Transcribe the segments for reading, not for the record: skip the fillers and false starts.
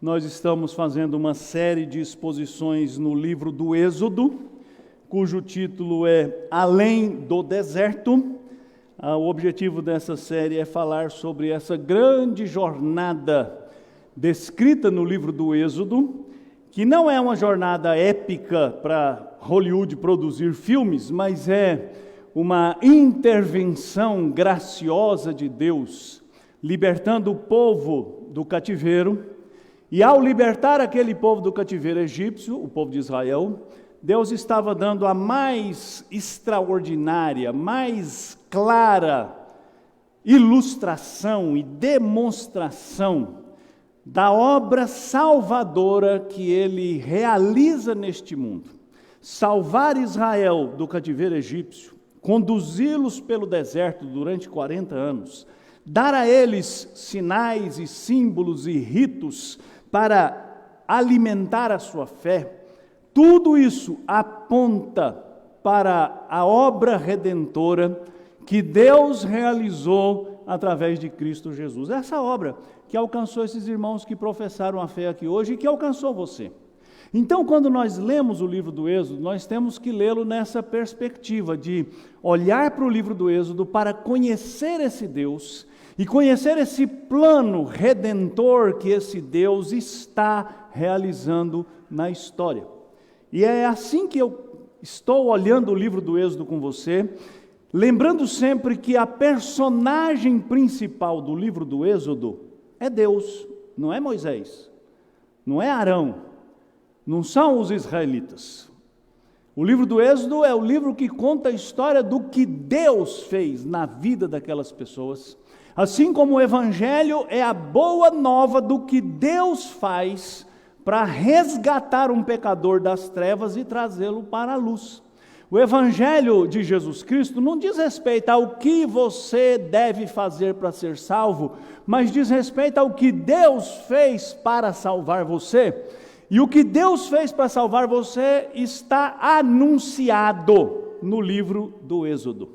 Nós estamos fazendo uma série de exposições no livro do Êxodo, cujo título é Além do Deserto. O objetivo dessa série é falar sobre essa grande jornada descrita no livro do Êxodo, que não é uma jornada épica para Hollywood produzir filmes, mas é uma intervenção graciosa de Deus, libertando o povo do cativeiro. E ao libertar aquele povo do cativeiro egípcio, o povo de Israel, Deus estava dando a mais extraordinária, mais clara ilustração e demonstração da obra salvadora que Ele realiza neste mundo. Salvar Israel do cativeiro egípcio, conduzi-los pelo deserto durante 40 anos, dar a eles sinais e símbolos e ritos para alimentar a sua fé, tudo isso aponta para a obra redentora que Deus realizou através de Cristo Jesus. Essa obra que alcançou esses irmãos que professaram a fé aqui hoje e que alcançou você. Então, quando nós lemos o livro do Êxodo, nós temos que lê-lo nessa perspectiva de olhar para o livro do Êxodo para conhecer esse Deus e conhecer esse plano redentor que esse Deus está realizando na história. E é assim que eu estou olhando o livro do Êxodo com você, lembrando sempre que a personagem principal do livro do Êxodo é Deus, não é Moisés, não é Arão, não são os israelitas. O livro do Êxodo é o livro que conta a história do que Deus fez na vida daquelas pessoas, assim como o Evangelho é a boa nova do que Deus faz para resgatar um pecador das trevas e trazê-lo para a luz. O Evangelho de Jesus Cristo não diz respeito ao que você deve fazer para ser salvo, mas diz respeito ao que Deus fez para salvar você. E o que Deus fez para salvar você está anunciado no livro do Êxodo.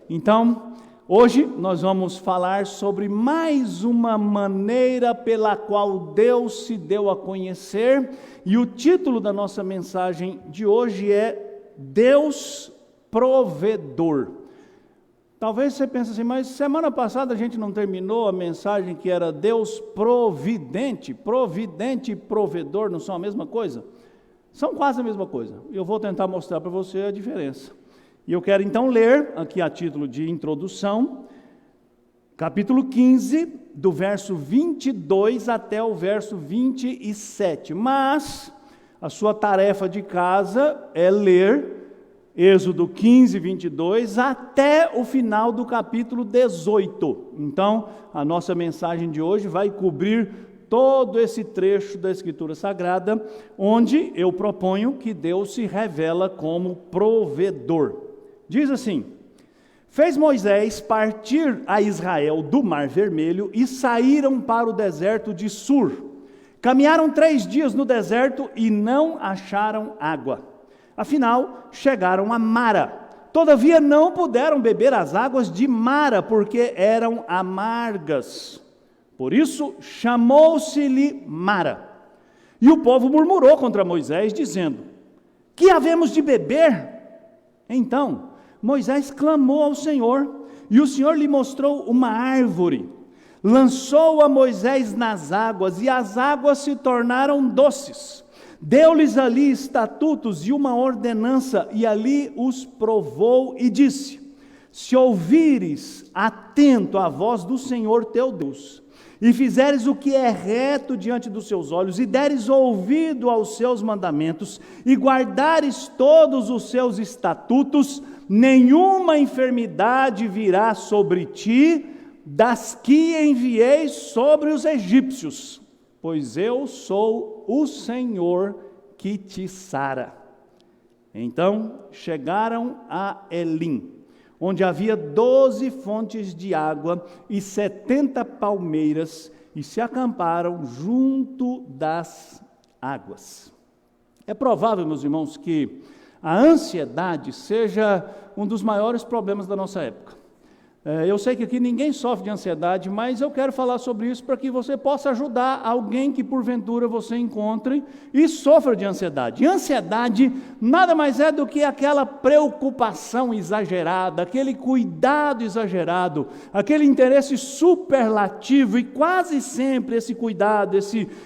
Então, hoje nós vamos falar sobre mais uma maneira pela qual Deus se deu a conhecer, e o título da nossa mensagem de hoje é Deus Provedor. Talvez você pense assim, mas semana passada a gente não terminou a mensagem que era Deus Providente? Providente e provedor não são a mesma coisa? São quase a mesma coisa. Eu vou tentar mostrar para você a diferença. E eu quero então ler, aqui a título de introdução, capítulo 15, do verso 22 até o verso 27. Mas a sua tarefa de casa é ler Êxodo 15, 22, até o final do capítulo 18. Então, a nossa mensagem de hoje vai cobrir todo esse trecho da Escritura Sagrada, onde eu proponho que Deus se revela como provedor. Diz assim: fez Moisés partir a Israel do Mar Vermelho e saíram para o deserto de Sur. Caminharam 3 dias no deserto e não acharam água. Afinal, chegaram a Mara. Todavia não puderam beber as águas de Mara, porque eram amargas. Por isso, chamou-se-lhe Mara. E o povo murmurou contra Moisés, dizendo: que havemos de beber? Então, Moisés clamou ao Senhor, e o Senhor lhe mostrou uma árvore. Lançou a Moisés nas águas, e as águas se tornaram doces. Deu-lhes ali estatutos e uma ordenança, e ali os provou e disse: se ouvires atento a voz do Senhor teu Deus, e fizeres o que é reto diante dos seus olhos, e deres ouvido aos seus mandamentos, e guardares todos os seus estatutos, nenhuma enfermidade virá sobre ti, das que enviei sobre os egípcios, pois eu sou o Senhor que te sara. Então chegaram a Elim, onde havia 12 fontes de água e 70 palmeiras, e se acamparam junto das águas. É provável, meus irmãos, que a ansiedade seja um dos maiores problemas da nossa época. Eu sei que aqui ninguém sofre de ansiedade, mas eu quero falar sobre isso para que você possa ajudar alguém que porventura você encontre e sofra de ansiedade. E ansiedade nada mais é do que aquela preocupação exagerada, aquele cuidado exagerado, aquele interesse superlativo, e quase sempre esse cuidado,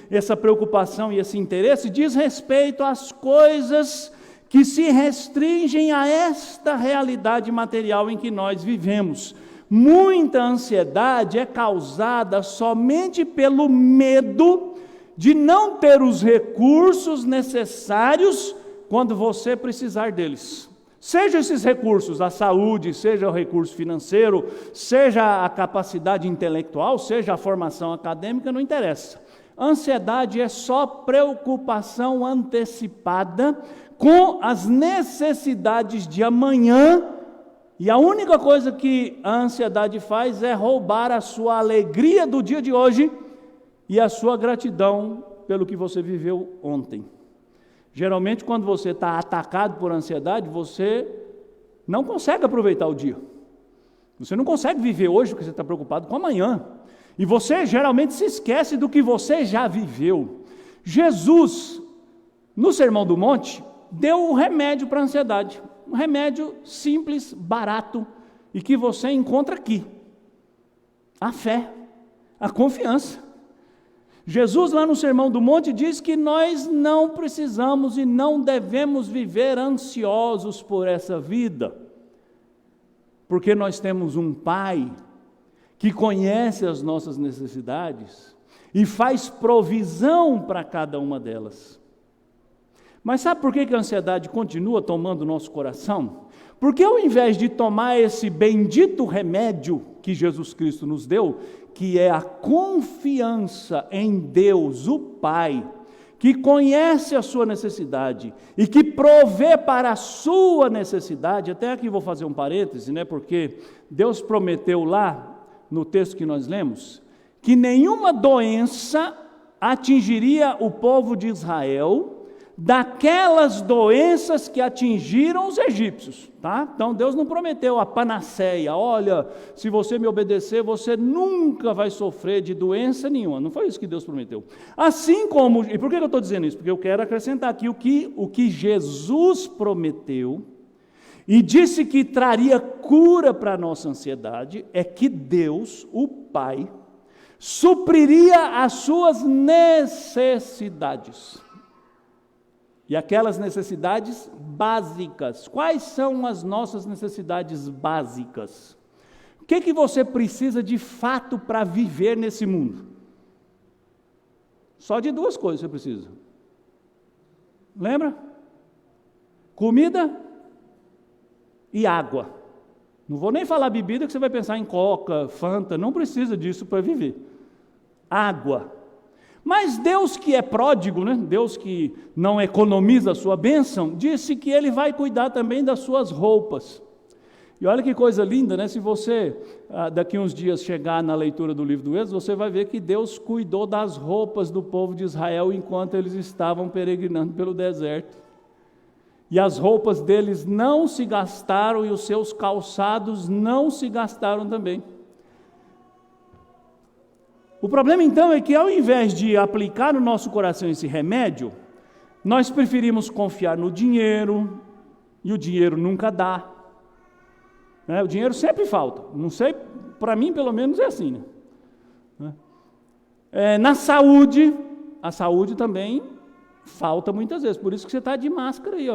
essa preocupação e esse interesse diz respeito às coisas que se restringem a esta realidade material em que nós vivemos. Muita ansiedade é causada somente pelo medo de não ter os recursos necessários quando você precisar deles. Seja esses recursos a saúde, seja o recurso financeiro, seja a capacidade intelectual, seja a formação acadêmica, não interessa. Ansiedade é só preocupação antecipada com as necessidades de amanhã, e a única coisa que a ansiedade faz é roubar a sua alegria do dia de hoje e a sua gratidão pelo que você viveu ontem. Geralmente, quando você está atacado por ansiedade, você não consegue aproveitar o dia. Você não consegue viver hoje porque você está preocupado com amanhã. E você geralmente se esquece do que você já viveu. Jesus, no Sermão do Monte, deu um remédio para a ansiedade. Um remédio simples, barato, e que você encontra aqui. A fé, a confiança. Jesus, lá no Sermão do Monte, diz que nós não precisamos e não devemos viver ansiosos por essa vida, porque nós temos um Pai que conhece as nossas necessidades e faz provisão para cada uma delas. Mas sabe por que a ansiedade continua tomando o nosso coração? Porque ao invés de tomar esse bendito remédio que Jesus Cristo nos deu, que é a confiança em Deus, o Pai, que conhece a sua necessidade e que provê para a sua necessidade, até aqui vou fazer um parêntese, porque Deus prometeu lá, no texto que nós lemos, que nenhuma doença atingiria o povo de Israel, daquelas doenças que atingiram os egípcios, tá? Então Deus não prometeu a panaceia, olha, se você me obedecer, você nunca vai sofrer de doença nenhuma, não foi isso que Deus prometeu. Assim como, e por que eu estou dizendo isso? Porque eu quero acrescentar aqui o que Jesus prometeu, e disse que traria cura para a nossa ansiedade, é que Deus, o Pai, supriria as suas necessidades. E aquelas necessidades básicas. Quais são as nossas necessidades básicas? O que você precisa de fato para viver nesse mundo? Só de duas coisas você precisa. Lembra? Comida e água. Não vou nem falar bebida, que você vai pensar em Coca, Fanta, não precisa disso para viver. Água. Mas Deus que é pródigo, Deus que não economiza a sua bênção, disse que Ele vai cuidar também das suas roupas. E olha que coisa linda, se você daqui uns dias chegar na leitura do livro do Êxodo, você vai ver que Deus cuidou das roupas do povo de Israel enquanto eles estavam peregrinando pelo deserto. E as roupas deles não se gastaram e os seus calçados não se gastaram também. O problema então é que ao invés de aplicar no nosso coração esse remédio, nós preferimos confiar no dinheiro, e o dinheiro nunca dá. O dinheiro sempre falta, não sei, para mim pelo menos é assim. Na saúde, a saúde também falta muitas vezes, por isso que você está de máscara aí,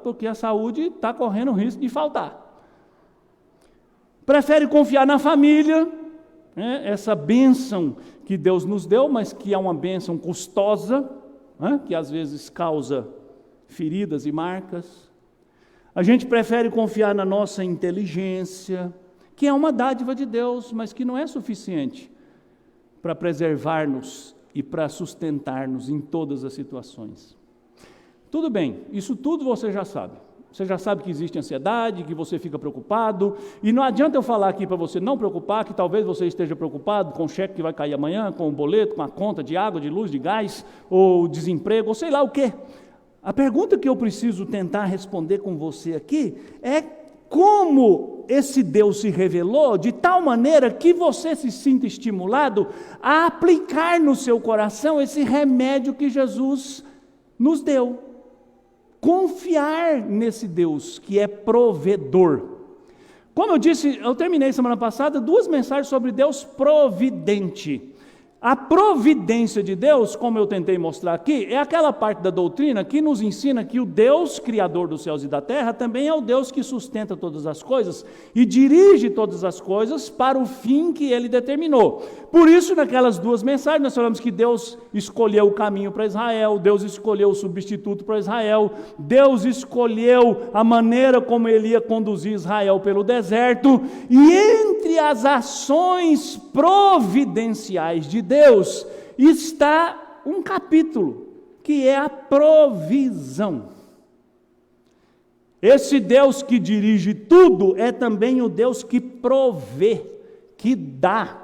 porque a saúde está correndo o risco de faltar. Prefere confiar na família, essa bênção que Deus nos deu, mas que é uma bênção custosa, que às vezes causa feridas e marcas. A gente prefere confiar na nossa inteligência, que é uma dádiva de Deus, mas que não é suficiente para preservar-nos e para sustentar-nos em todas as situações. Tudo bem, isso tudo você já sabe. Você já sabe que existe ansiedade, que você fica preocupado, e não adianta eu falar aqui para você não preocupar, que talvez você esteja preocupado com o cheque que vai cair amanhã, com o boleto, com a conta de água, de luz, de gás, ou desemprego, ou sei lá o quê. A pergunta que eu preciso tentar responder com você aqui é como esse Deus se revelou, de tal maneira que você se sinta estimulado a aplicar no seu coração esse remédio que Jesus nos deu. Confiar nesse Deus que é provedor. Como eu disse, eu terminei semana passada 2 mensagens sobre Deus providente. A providência de Deus, como eu tentei mostrar aqui, é aquela parte da doutrina que nos ensina que o Deus criador dos céus e da terra também é o Deus que sustenta todas as coisas e dirige todas as coisas para o fim que Ele determinou. Por isso, naquelas 2 mensagens, nós falamos que Deus escolheu o caminho para Israel, Deus escolheu o substituto para Israel, Deus escolheu a maneira como Ele ia conduzir Israel pelo deserto, e entre as ações providenciais de Deus está um capítulo, que é a provisão. Esse Deus que dirige tudo é também o Deus que provê, que dá,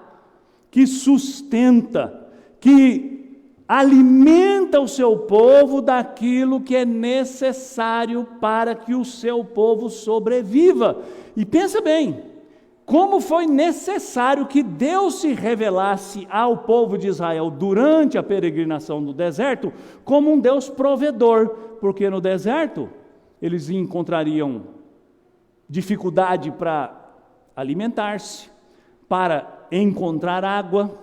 que sustenta, que alimenta o seu povo daquilo que é necessário para que o seu povo sobreviva. E pensa bem, como foi necessário que Deus se revelasse ao povo de Israel durante a peregrinação no deserto como um Deus provedor, porque no deserto eles encontrariam dificuldade para alimentar-se, para encontrar água.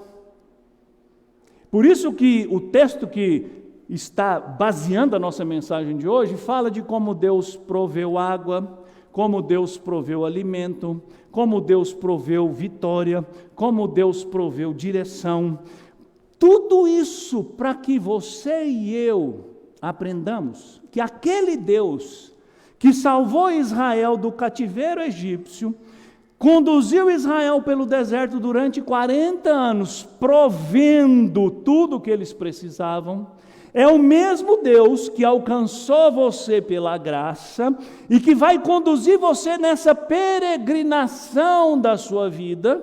Por isso que o texto que está baseando a nossa mensagem de hoje fala de como Deus proveu água, como Deus proveu alimento, como Deus proveu vitória, como Deus proveu direção. Tudo isso para que você e eu aprendamos que aquele Deus que salvou Israel do cativeiro egípcio, conduziu Israel pelo deserto durante 40 anos, provendo tudo o que eles precisavam, é o mesmo Deus que alcançou você pela graça e que vai conduzir você nessa peregrinação da sua vida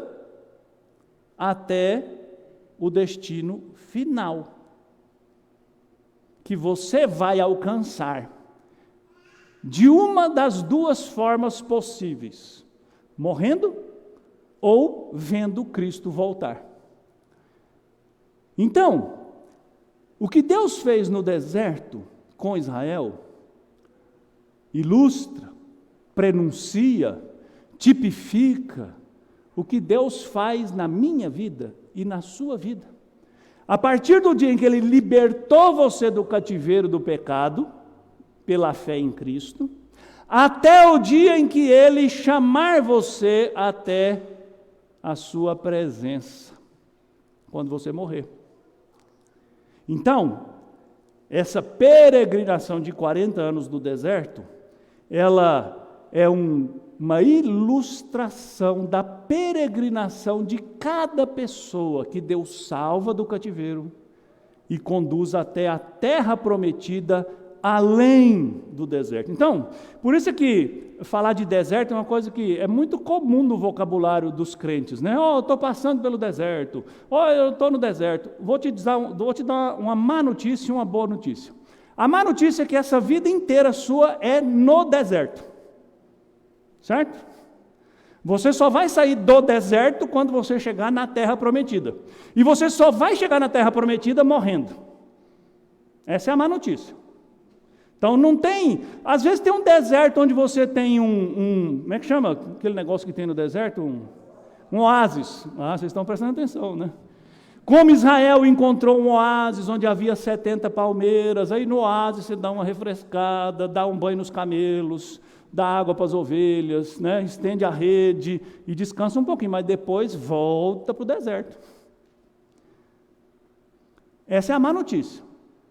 até o destino final, que você vai alcançar de uma das 2 formas possíveis: morrendo ou vendo Cristo voltar. Então, o que Deus fez no deserto com Israel ilustra, prenuncia, tipifica o que Deus faz na minha vida e na sua vida. A partir do dia em que Ele libertou você do cativeiro do pecado, pela fé em Cristo, até o dia em que Ele chamar você até a sua presença, quando você morrer. Então, essa peregrinação de 40 anos do deserto, ela é uma ilustração da peregrinação de cada pessoa que Deus salva do cativeiro e conduz até a terra prometida, além do deserto. Então, por isso é que falar de deserto é uma coisa que é muito comum no vocabulário dos crentes, né? Eu estou passando pelo deserto, eu estou no deserto. Vou te dar uma má notícia e uma boa notícia. A má notícia é que essa vida inteira sua é no deserto, certo? Você só vai sair do deserto quando você chegar na terra prometida, e você só vai chegar na terra prometida morrendo. Essa é a má notícia. Então não tem, às vezes tem um deserto onde você tem como é que chama aquele negócio que tem no deserto? Um oásis. Vocês estão prestando atenção, né? Como Israel encontrou um oásis onde havia 70 palmeiras, aí no oásis você dá uma refrescada, dá um banho nos camelos, dá água para as ovelhas, né? Estende a rede e descansa um pouquinho, mas depois volta para o deserto. Essa é a má notícia.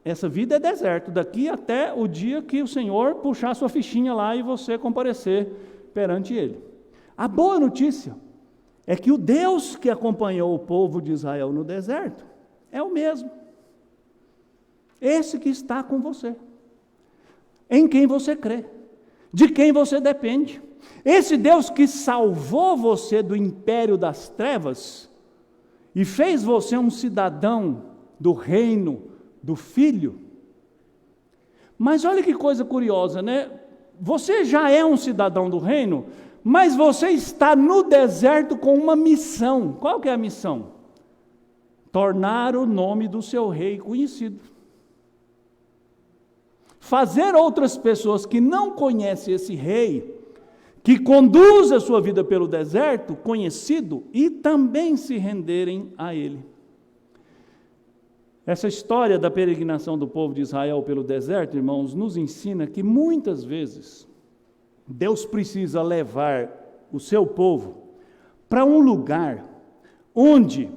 Essa vida é deserto, daqui até o dia que o Senhor puxar sua fichinha lá e você comparecer perante Ele. A boa notícia é que o Deus que acompanhou o povo de Israel no deserto é o mesmo. Esse que está com você, em quem você crê, de quem você depende. Esse Deus que salvou você do império das trevas e fez você um cidadão do reino do Filho. Mas olha que coisa curiosa, né? você já é um cidadão do reino, mas você está no deserto com uma missão. Qual que é a missão? Tornar o nome do seu rei conhecido. Fazer outras pessoas que não conhecem esse rei, que conduz a sua vida pelo deserto, conhecido, e também se renderem a ele. Essa história da peregrinação do povo de Israel pelo deserto, irmãos, nos ensina que muitas vezes Deus precisa levar o seu povo para um lugar onde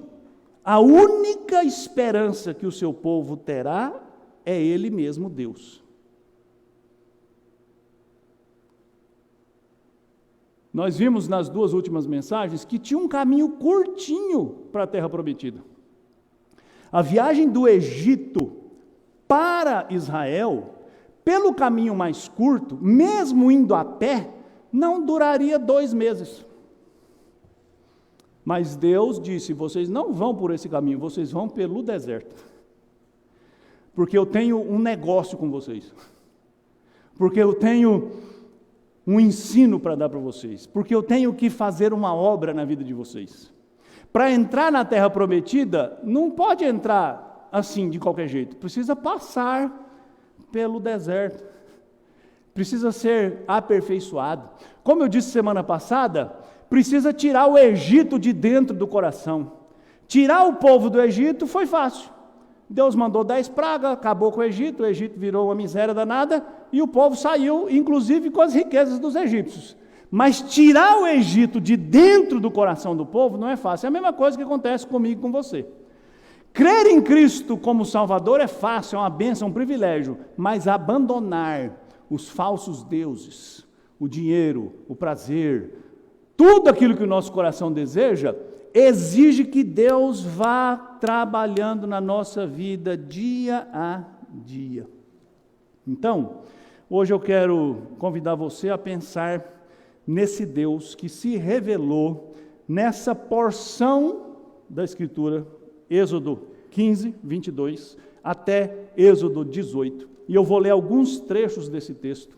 a única esperança que o seu povo terá é Ele mesmo, Deus. Nós vimos nas duas últimas mensagens que tinha um caminho curtinho para a Terra Prometida. A viagem do Egito para Israel, pelo caminho mais curto, mesmo indo a pé, não duraria 2 meses. Mas Deus disse: vocês não vão por esse caminho, vocês vão pelo deserto. Porque eu tenho um negócio com vocês. Porque eu tenho um ensino para dar para vocês, porque eu tenho que fazer uma obra na vida de vocês. Para entrar na Terra Prometida, não pode entrar assim de qualquer jeito, precisa passar pelo deserto, precisa ser aperfeiçoado. Como eu disse semana passada, precisa tirar o Egito de dentro do coração. Tirar o povo do Egito foi fácil. Deus mandou 10 pragas, acabou com o Egito virou uma miséria danada, e o povo saiu, inclusive com as riquezas dos egípcios. Mas tirar o Egito de dentro do coração do povo não é fácil. É a mesma coisa que acontece comigo e com você. Crer em Cristo como Salvador é fácil, é uma bênção, é um privilégio, mas abandonar os falsos deuses, o dinheiro, o prazer, tudo aquilo que o nosso coração deseja, exige que Deus vá trabalhando na nossa vida dia a dia. Então, hoje eu quero convidar você a pensar nesse Deus que se revelou nessa porção da Escritura, Êxodo 15, 22, até Êxodo 18. E eu vou ler alguns trechos desse texto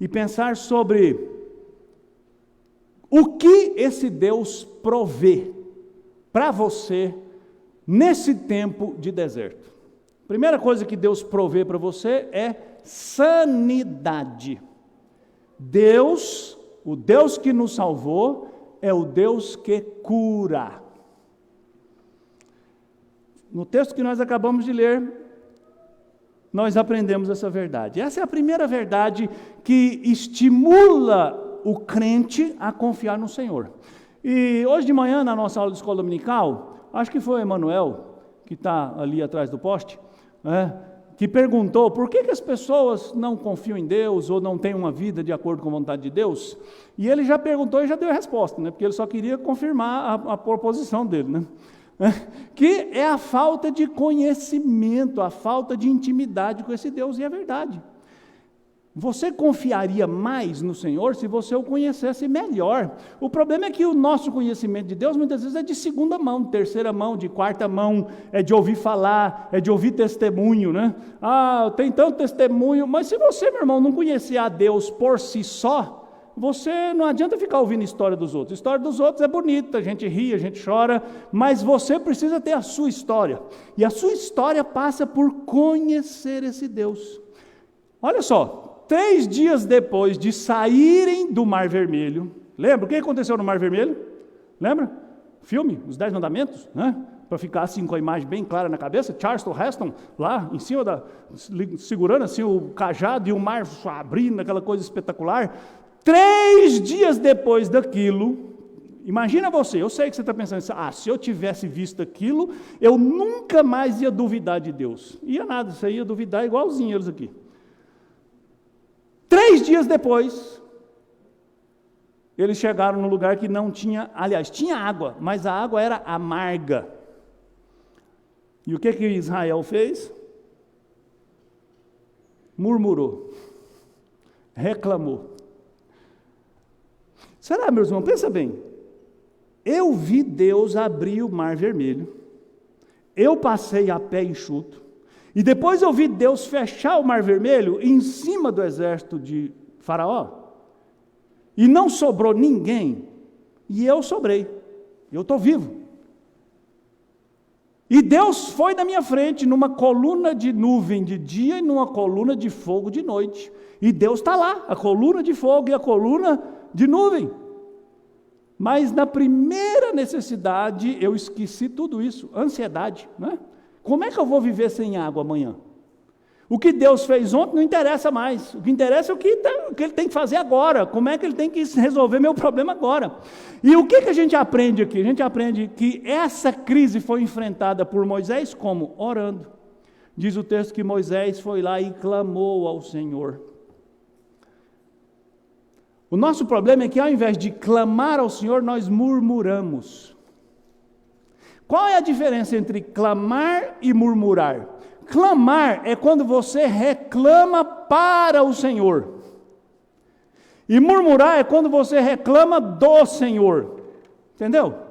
e pensar sobre o que esse Deus provê para você nesse tempo de deserto. Primeira coisa que Deus provê para você é sanidade. Deus, o Deus que nos salvou, é o Deus que cura. No texto que nós acabamos de ler, nós aprendemos essa verdade. Essa é a primeira verdade que estimula o crente a confiar no Senhor. E hoje de manhã, na nossa aula de escola dominical, acho que foi o Emanuel, que está ali atrás do poste, que perguntou por que as pessoas não confiam em Deus ou não têm uma vida de acordo com a vontade de Deus. E ele já perguntou e já deu a resposta, porque ele só queria confirmar a proposição dele, que é a falta de conhecimento, a falta de intimidade com esse Deus, e é verdade. Você confiaria mais no Senhor se você o conhecesse melhor. O problema é que o nosso conhecimento de Deus muitas vezes é de segunda mão, de terceira mão, de quarta mão, é de ouvir falar, é de ouvir testemunho, tem tanto testemunho, mas se você, meu irmão, não conhecer a Deus por si só, você não adianta ficar ouvindo a história dos outros. A história dos outros é bonita, a gente ri, a gente chora, mas você precisa ter a sua história. E a sua história passa por conhecer esse Deus. Olha só, 3 dias depois de saírem do Mar Vermelho, lembra o que aconteceu no Mar Vermelho? Lembra? Filme, os 10 mandamentos, para ficar assim com a imagem bem clara na cabeça, Charleston Heston lá em cima, segurando assim o cajado e o mar abrindo, aquela coisa espetacular. 3 dias depois daquilo, imagina você, eu sei que você está pensando assim, se eu tivesse visto aquilo, eu nunca mais ia duvidar de Deus. Ia nada, você ia duvidar igualzinho eles aqui. 3 dias depois, eles chegaram num lugar que não tinha, aliás, tinha água, mas a água era amarga. E o que Israel fez? Murmurou, reclamou. Será, meus irmãos? Pensa bem. Eu vi Deus abrir o Mar Vermelho, eu passei a pé enxuto, e depois eu vi Deus fechar o Mar Vermelho em cima do exército de Faraó, e não sobrou ninguém, e eu sobrei, eu estou vivo. E Deus foi na minha frente, numa coluna de nuvem de dia e numa coluna de fogo de noite. E Deus está lá, a coluna de fogo e a coluna de nuvem. Mas na primeira necessidade, eu esqueci tudo isso, ansiedade, né? Como é que eu vou viver sem água amanhã? O que Deus fez ontem não interessa mais, o que interessa é o que Ele tem que fazer agora, como é que Ele tem que resolver meu problema agora. E o que a gente aprende aqui? A gente aprende que essa crise foi enfrentada por Moisés como? Orando. Diz o texto que Moisés foi lá e clamou ao Senhor. O nosso problema é que ao invés de clamar ao Senhor, nós murmuramos. Qual é a diferença entre clamar e murmurar? Clamar é quando você reclama para o Senhor. E murmurar é quando você reclama do Senhor. Entendeu?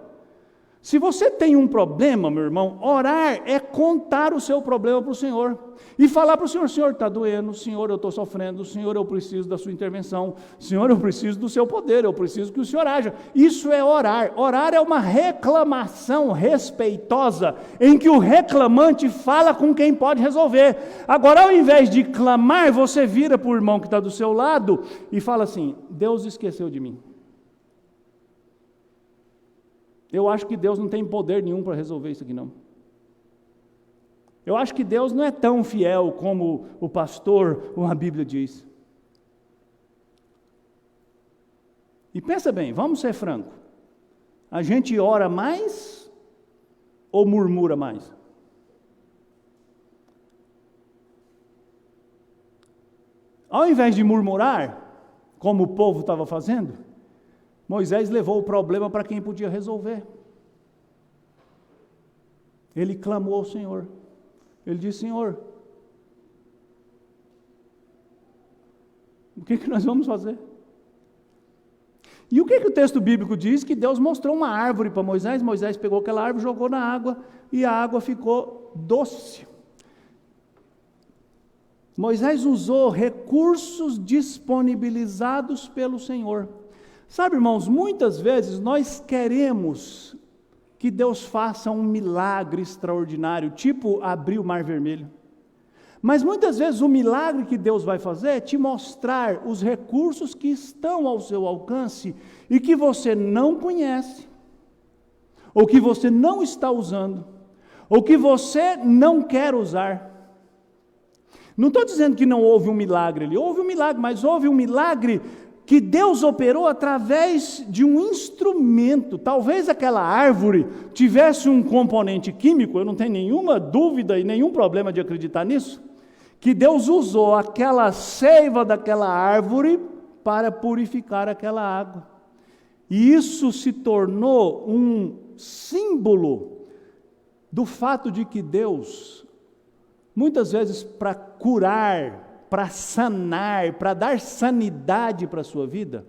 Se você tem um problema, meu irmão, orar é contar o seu problema para o Senhor. E falar para o Senhor: Senhor, está doendo, Senhor, eu estou sofrendo, Senhor, eu preciso da sua intervenção, Senhor, eu preciso do seu poder, eu preciso que o Senhor haja. Isso é orar. Orar é uma reclamação respeitosa, em que o reclamante fala com quem pode resolver. Agora, ao invés de clamar, você vira para o irmão que está do seu lado e fala assim: Deus esqueceu de mim. Eu acho que Deus não tem poder nenhum para resolver isso aqui não. Eu acho que Deus não é tão fiel como o pastor ou a Bíblia diz. E pensa bem, vamos ser francos. A gente ora mais ou murmura mais? Ao invés de murmurar, como o povo estava fazendo, Moisés levou o problema para quem podia resolver. Ele clamou ao Senhor. Ele disse: Senhor, o que nós vamos fazer? E o que o texto bíblico diz? Que Deus mostrou uma árvore para Moisés. Moisés pegou aquela árvore, jogou na água, e a água ficou doce. Moisés usou recursos disponibilizados pelo Senhor. Sabe, irmãos, muitas vezes nós queremos que Deus faça um milagre extraordinário, tipo abrir o Mar Vermelho. Mas muitas vezes o milagre que Deus vai fazer é te mostrar os recursos que estão ao seu alcance e que você não conhece, ou que você não está usando, ou que você não quer usar. Não estou dizendo que não houve um milagre ali, houve um milagre, mas houve um milagre que Deus operou através de um instrumento. Talvez aquela árvore tivesse um componente químico, eu não tenho nenhuma dúvida e nenhum problema de acreditar nisso, que Deus usou aquela seiva daquela árvore para purificar aquela água. E isso se tornou um símbolo do fato de que Deus, muitas vezes para curar, para sanar, para dar sanidade para a sua vida,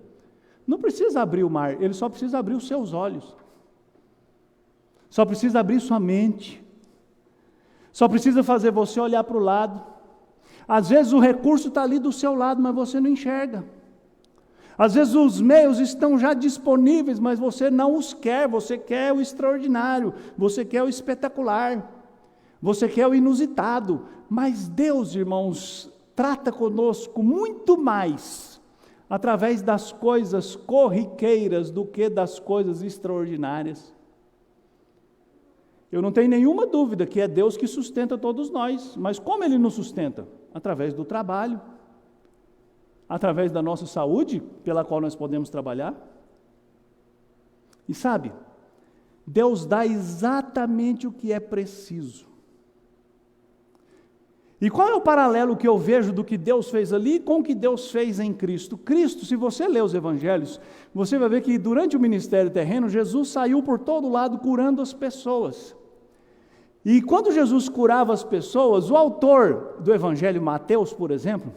não precisa abrir o mar, Ele só precisa abrir os seus olhos, só precisa abrir sua mente, só precisa fazer você olhar para o lado. Às vezes o recurso está ali do seu lado, mas você não enxerga. Às vezes os meios estão já disponíveis, mas você não os quer, você quer o extraordinário, você quer o espetacular, você quer o inusitado. Mas Deus, irmãos, trata conosco muito mais através das coisas corriqueiras do que das coisas extraordinárias. Eu não tenho nenhuma dúvida que é Deus que sustenta todos nós, mas como Ele nos sustenta? Através do trabalho, através da nossa saúde, pela qual nós podemos trabalhar. E sabe, Deus dá exatamente o que é preciso. E qual é o paralelo que eu vejo do que Deus fez ali com o que Deus fez em Cristo? Cristo, se você ler os evangelhos, você vai ver que durante o ministério terreno, Jesus saiu por todo lado curando as pessoas. E quando Jesus curava as pessoas, o autor do evangelho Mateus, por exemplo,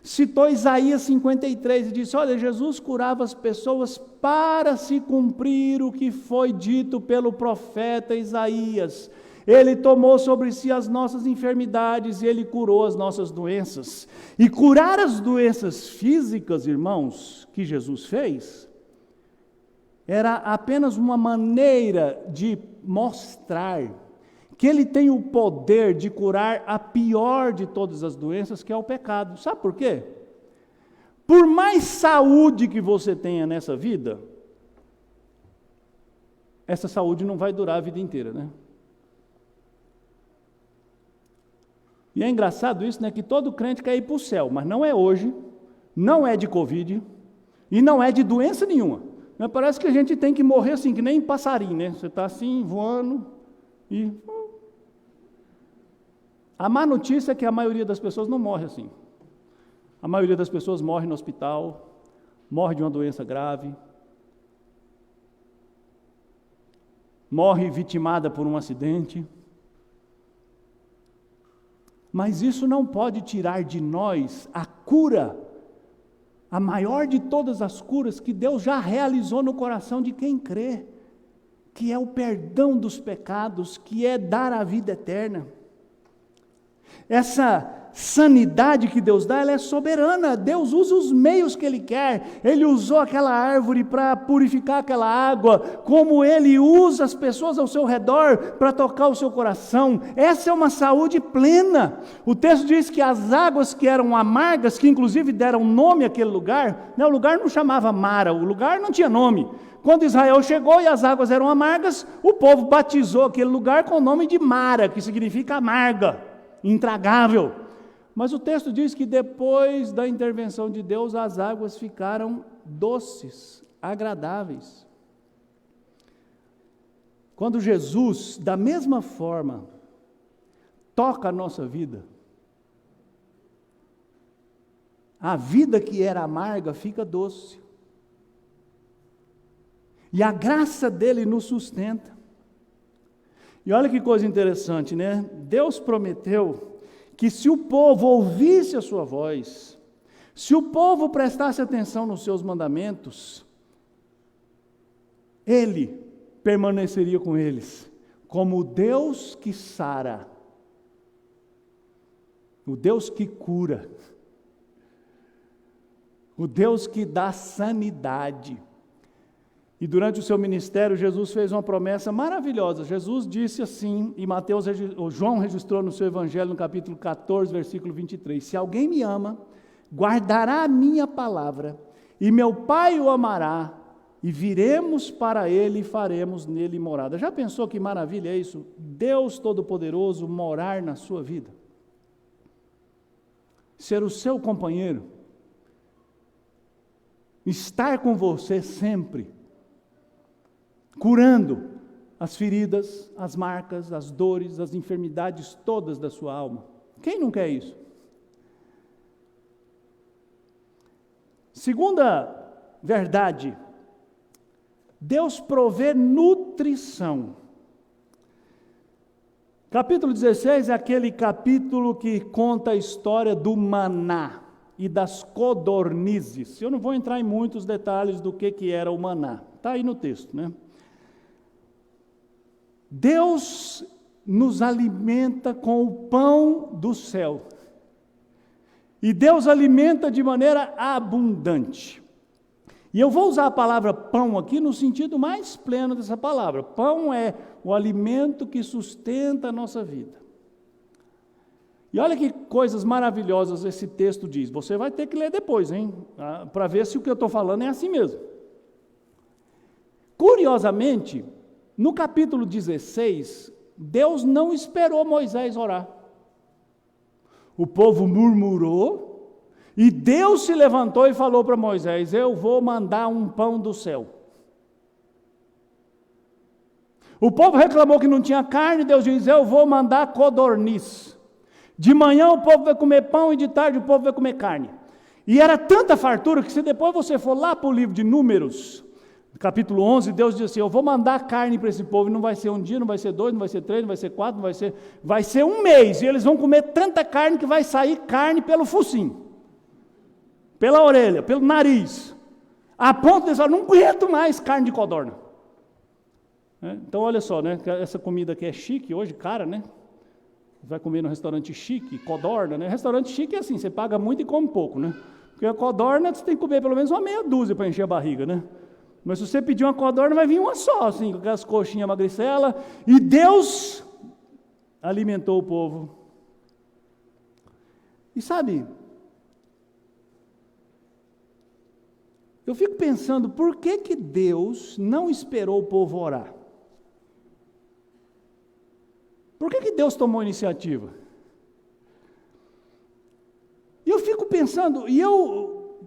citou Isaías 53 e disse: olha, Jesus curava as pessoas para se cumprir o que foi dito pelo profeta Isaías. Ele tomou sobre si as nossas enfermidades e Ele curou as nossas doenças. E curar as doenças físicas, irmãos, que Jesus fez, era apenas uma maneira de mostrar que Ele tem o poder de curar a pior de todas as doenças, que é o pecado. Sabe por quê? Por mais saúde que você tenha nessa vida, essa saúde não vai durar a vida inteira, né? E é engraçado isso, né? Que todo crente quer ir para o céu, mas não é hoje, não é de Covid e não é de doença nenhuma. Mas parece que a gente tem que morrer assim, que nem passarinho, né? Você está assim, voando e... A má notícia é que a maioria das pessoas não morre assim. A maioria das pessoas morre no hospital, morre de uma doença grave, morre vitimada por um acidente. Mas isso não pode tirar de nós a cura, a maior de todas as curas que Deus já realizou no coração de quem crê, que é o perdão dos pecados, que é dar a vida eterna. Essa sanidade que Deus dá, ela é soberana. Deus usa os meios que Ele quer. Ele usou aquela árvore para purificar aquela água, como Ele usa as pessoas ao seu redor para tocar o seu coração. Essa é uma saúde plena. O texto diz que as águas que eram amargas, que inclusive deram nome àquele lugar, né, o lugar não chamava Mara, o lugar não tinha nome. Quando Israel chegou e as águas eram amargas, o povo batizou aquele lugar com o nome de Mara, que significa amarga, intragável. Mas o texto diz que depois da intervenção de Deus, as águas ficaram doces, agradáveis. Quando Jesus, da mesma forma, toca a nossa vida, a vida que era amarga fica doce. E a graça dele nos sustenta. E olha que coisa interessante, né? Deus prometeu que se o povo ouvisse a sua voz, se o povo prestasse atenção nos seus mandamentos, Ele permaneceria com eles, como o Deus que sara, o Deus que cura, o Deus que dá sanidade. E durante o seu ministério, Jesus fez uma promessa maravilhosa. Jesus disse assim, e João registrou no seu evangelho, no capítulo 14, versículo 23, se alguém me ama, guardará a minha palavra, e meu Pai o amará, e viremos para ele e faremos nele morada. Já pensou que maravilha é isso? Deus Todo-Poderoso morar na sua vida. Ser o seu companheiro. Estar com você sempre. Curando as feridas, as marcas, as dores, as enfermidades todas da sua alma. Quem não quer isso? Segunda verdade, Deus provê nutrição. Capítulo 16 é aquele capítulo que conta a história do maná e das codornizes. Eu não vou entrar em muitos detalhes do que era o maná. Está aí no texto, né? Deus nos alimenta com o pão do céu. E Deus alimenta de maneira abundante. E eu vou usar a palavra pão aqui no sentido mais pleno dessa palavra. Pão é o alimento que sustenta a nossa vida. E olha que coisas maravilhosas esse texto diz. Você vai ter que ler depois, hein? Para ver se o que eu estou falando é assim mesmo. Curiosamente, no capítulo 16, Deus não esperou Moisés orar. O povo murmurou, e Deus se levantou e falou para Moisés, eu vou mandar um pão do céu. O povo reclamou que não tinha carne, Deus diz, eu vou mandar codorniz. De manhã o povo vai comer pão e de tarde o povo vai comer carne. E era tanta fartura que se depois você for lá para o livro de Números, capítulo 11, Deus diz assim, eu vou mandar carne para esse povo, e não vai ser um dia, não vai ser 2, não vai ser 3, não vai ser 4, vai ser um mês, e eles vão comer tanta carne que vai sair carne pelo focinho, pela orelha, pelo nariz, a ponto de eles falarem, não aguento mais carne de codorna. né? Então, olha só, né? Essa comida aqui é chique hoje, cara, né? Vai comer no restaurante chique, codorna, né? Restaurante chique é assim, você paga muito e come pouco, né? Porque a codorna você tem que comer pelo menos uma meia dúzia para encher a barriga, né? Mas se você pedir uma codorna, vai vir uma só, assim, com aquelas coxinhas magricela. E Deus alimentou o povo. E sabe, eu fico pensando, por que Deus não esperou o povo orar? Por que Deus tomou a iniciativa? E eu fico pensando,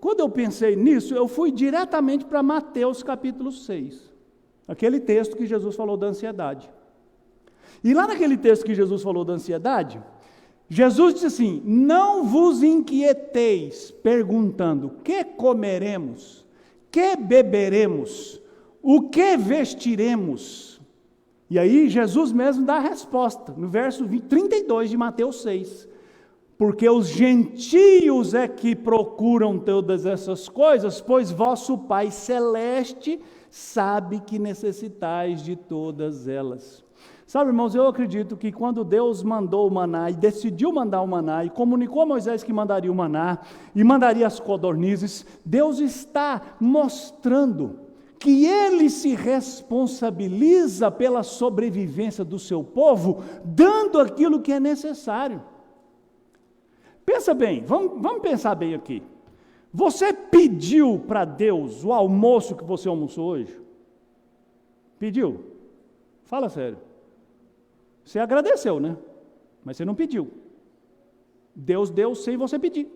quando eu pensei nisso, eu fui diretamente para Mateus capítulo 6, aquele texto que Jesus falou da ansiedade. E lá naquele texto que Jesus falou da ansiedade, Jesus disse assim: não vos inquieteis, perguntando, que comeremos, que beberemos, o que vestiremos? E aí Jesus mesmo dá a resposta, no verso 32 de Mateus 6. Porque os gentios é que procuram todas essas coisas, pois vosso Pai Celeste sabe que necessitais de todas elas. Sabe, irmãos, eu acredito que quando Deus mandou o maná, e decidiu mandar o maná, e comunicou a Moisés que mandaria o maná, e mandaria as codornizes, Deus está mostrando que Ele se responsabiliza pela sobrevivência do seu povo, dando aquilo que é necessário. Pensa bem, vamos pensar bem aqui. Você pediu para Deus o almoço que você almoçou hoje? Pediu? Fala sério. Você agradeceu, né? Mas você não pediu. Deus deu sem você pedir.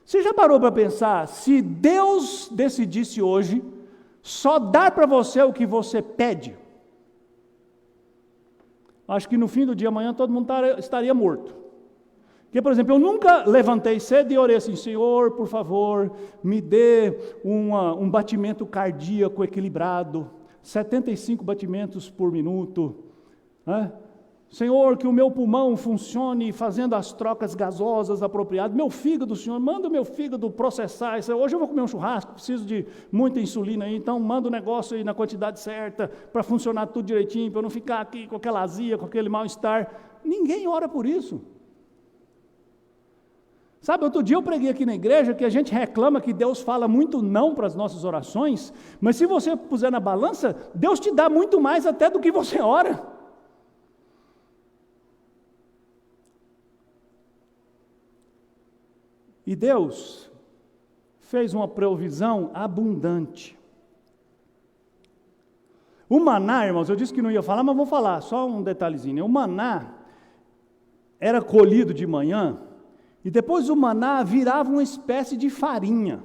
Você já parou para pensar, se Deus decidisse hoje só dar para você o que você pede? Acho que no fim do dia, amanhã, todo mundo estaria morto. Porque, por exemplo, eu nunca levantei cedo e orei assim: Senhor, por favor, me dê um batimento cardíaco equilibrado, 75 batimentos por minuto, né? Senhor, que o meu pulmão funcione fazendo as trocas gasosas apropriadas, meu fígado, Senhor, manda o meu fígado processar, hoje eu vou comer um churrasco, preciso de muita insulina aí, então manda o negócio aí na quantidade certa, para funcionar tudo direitinho, para eu não ficar aqui com aquela azia, com aquele mal-estar. Ninguém ora por isso. Sabe, outro dia eu preguei aqui na igreja que a gente reclama que Deus fala muito não para as nossas orações, mas se você puser na balança, Deus te dá muito mais até do que você ora. E Deus fez uma provisão abundante. O maná, irmãos, eu disse que não ia falar, mas vou falar, só um detalhezinho. O maná era colhido de manhã, e depois o maná virava uma espécie de farinha.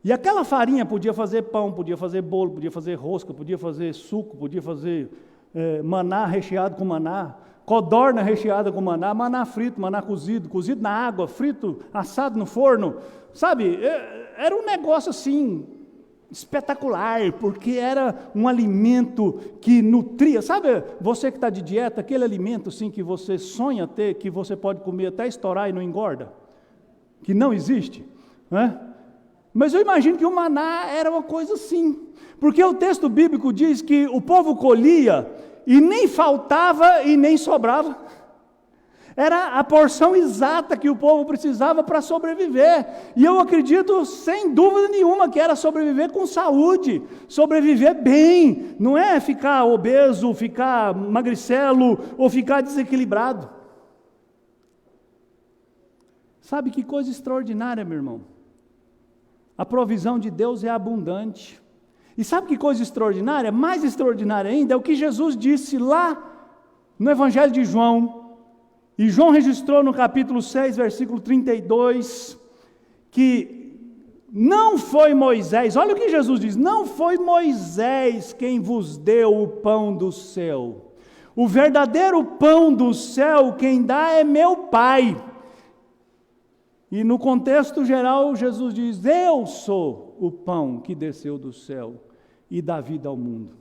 E aquela farinha podia fazer pão, podia fazer bolo, podia fazer rosca, podia fazer suco, podia fazer maná recheado com maná, codorna recheada com maná, maná frito, maná cozido, cozido na água, frito, assado no forno. Sabe, era um negócio assim, espetacular, porque era um alimento que nutria. Sabe, você que está de dieta, aquele alimento assim que você sonha ter, que você pode comer até estourar e não engorda, que não existe, né? Mas eu imagino que o maná era uma coisa assim, porque o texto bíblico diz que o povo colhia e nem faltava e nem sobrava. Era a porção exata que o povo precisava para sobreviver. E eu acredito, sem dúvida nenhuma, que era sobreviver com saúde, sobreviver bem. Não é ficar obeso, ficar magricelo ou ficar desequilibrado. Sabe que coisa extraordinária, meu irmão? A provisão de Deus é abundante. E sabe que coisa extraordinária? Mais extraordinária ainda é o que Jesus disse lá no Evangelho de João. E João registrou no capítulo 6, versículo 32, que não foi Moisés, olha o que Jesus diz: não foi Moisés quem vos deu o pão do céu. O verdadeiro pão do céu quem dá é meu Pai. E no contexto geral, Jesus diz: eu sou o pão que desceu do céu e dá vida ao mundo.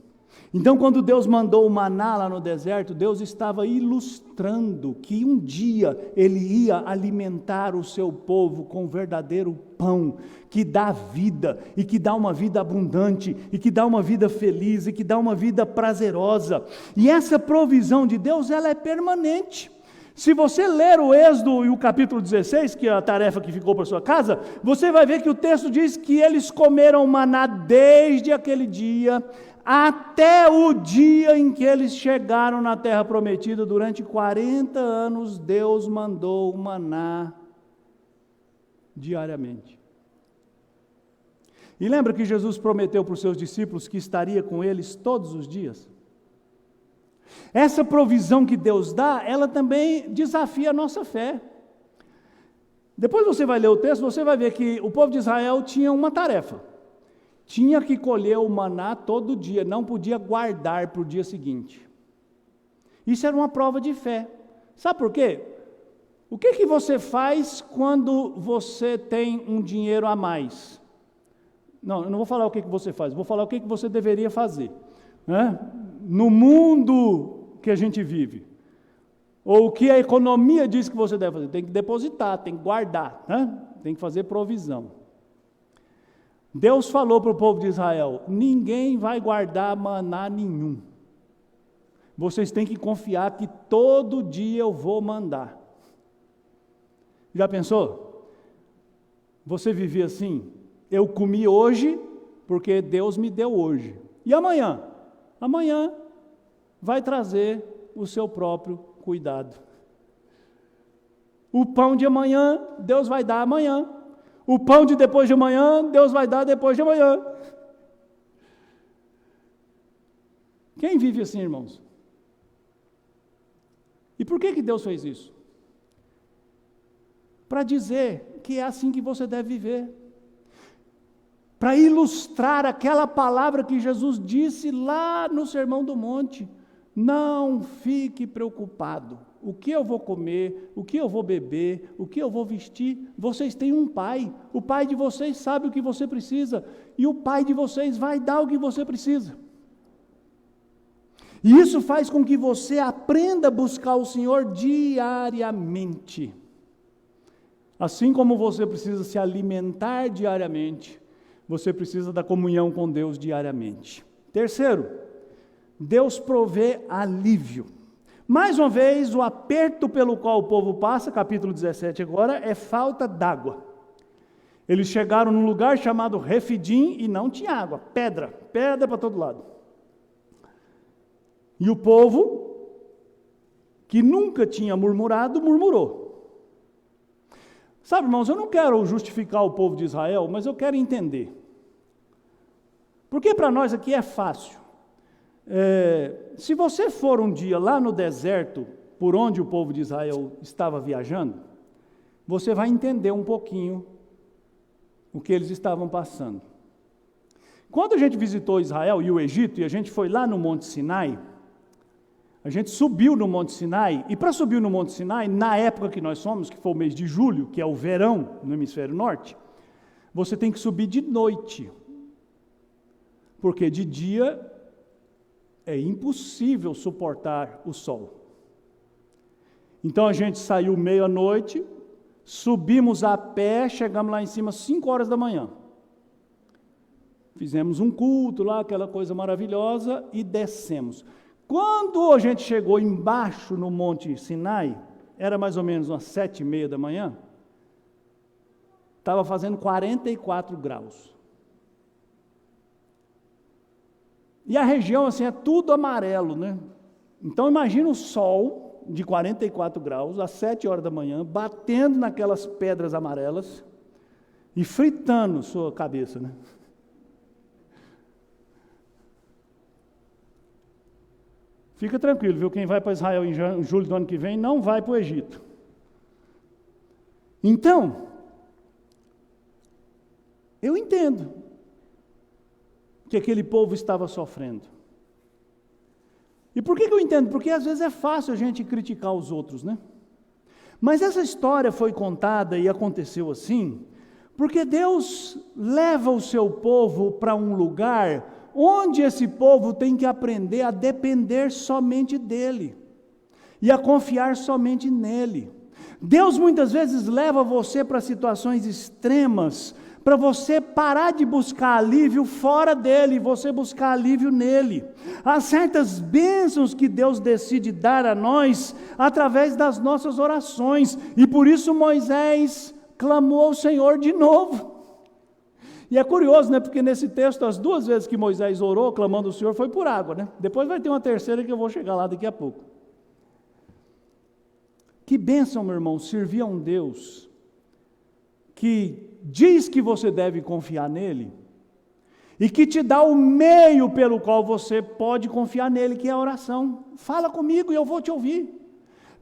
Então, quando Deus mandou o maná lá no deserto, Deus estava ilustrando que um dia Ele ia alimentar o seu povo com o verdadeiro pão, que dá vida, e que dá uma vida abundante, e que dá uma vida feliz, e que dá uma vida prazerosa. E essa provisão de Deus, ela é permanente. Se você ler o Êxodo e o capítulo 16, que é a tarefa que ficou para sua casa, você vai ver que o texto diz que eles comeram maná desde aquele dia até o dia em que eles chegaram na terra prometida. Durante 40 anos, Deus mandou o maná diariamente. E lembra que Jesus prometeu para os seus discípulos que estaria com eles todos os dias? Essa provisão que Deus dá, ela também desafia a nossa fé. Depois você vai ler o texto, você vai ver que o povo de Israel tinha uma tarefa. Tinha que colher o maná todo dia, não podia guardar para o dia seguinte. Isso era uma prova de fé. Sabe por quê? O que você faz quando você tem um dinheiro a mais? Não, eu não vou falar o que você faz, vou falar o que você deveria fazer, né? No mundo que a gente vive, ou o que a economia diz que você deve fazer, tem que depositar, tem que guardar, né? Tem que fazer provisão. Deus falou para o povo de Israel: ninguém vai guardar maná nenhum, vocês têm que confiar que todo dia eu vou mandar. Já pensou? Você vivia assim: eu comi hoje porque Deus me deu hoje, e amanhã? Amanhã vai trazer o seu próprio cuidado. O pão de amanhã, Deus vai dar amanhã. O pão de depois de amanhã, Deus vai dar depois de amanhã. Quem vive assim, irmãos? E por que Deus fez isso? Para dizer que é assim que você deve viver. Para ilustrar aquela palavra que Jesus disse lá no Sermão do Monte: não fique preocupado, o que eu vou comer, o que eu vou beber, o que eu vou vestir. Vocês têm um pai, o pai de vocês sabe o que você precisa, e o pai de vocês vai dar o que você precisa. E isso faz com que você aprenda a buscar o Senhor diariamente. Assim como você precisa se alimentar diariamente, você precisa da comunhão com Deus diariamente. Terceiro, Deus provê alívio. Mais uma vez, o aperto pelo qual o povo passa, capítulo 17 agora, é falta d'água. Eles chegaram num lugar chamado Refidim e não tinha água, pedra para todo lado. E o povo, que nunca tinha murmurado, murmurou. Sabe, irmãos, eu não quero justificar o povo de Israel, mas eu quero entender. Porque para nós aqui é fácil. Se você for um dia lá no deserto, por onde o povo de Israel estava viajando, você vai entender um pouquinho o que eles estavam passando. Quando a gente visitou Israel e o Egito, e a gente foi lá no Monte Sinai, a gente subiu no Monte Sinai, e para subir no Monte Sinai, na época que nós fomos, que foi o mês de julho, que é o verão no hemisfério norte, você tem que subir de noite, porque de dia é impossível suportar o sol. Então a gente saiu meia-noite, subimos a pé, chegamos lá em cima 5 horas da manhã. Fizemos um culto lá, aquela coisa maravilhosa, e descemos. Quando a gente chegou embaixo no Monte Sinai, era mais ou menos umas 7h30 da manhã, estava fazendo 44 graus. E a região assim é tudo amarelo, né? Então imagina o sol de 44 graus, às 7 horas da manhã, batendo naquelas pedras amarelas e fritando sua cabeça, né? Fica tranquilo, viu? Quem vai para Israel em julho do ano que vem, não vai para o Egito. Então, eu entendo que aquele povo estava sofrendo. E por que eu entendo? Porque às vezes é fácil a gente criticar os outros, né? Mas essa história foi contada e aconteceu assim, porque Deus leva o seu povo para um lugar onde esse povo tem que aprender a depender somente dEle e a confiar somente nele. Deus muitas vezes leva você para situações extremas, para você parar de buscar alívio fora dele, e você buscar alívio nele. Há certas bênçãos que Deus decide dar a nós através das nossas orações, e por isso Moisés clamou ao Senhor de novo. E é curioso, né? Porque nesse texto, as 2 vezes que Moisés orou, clamando ao Senhor, foi por água, né? Depois vai ter uma terceira que eu vou chegar lá daqui a pouco. Que bênção, meu irmão, servir a um Deus que diz que você deve confiar nele e que te dá o meio pelo qual você pode confiar nele, que é a oração. Fala comigo e eu vou te ouvir.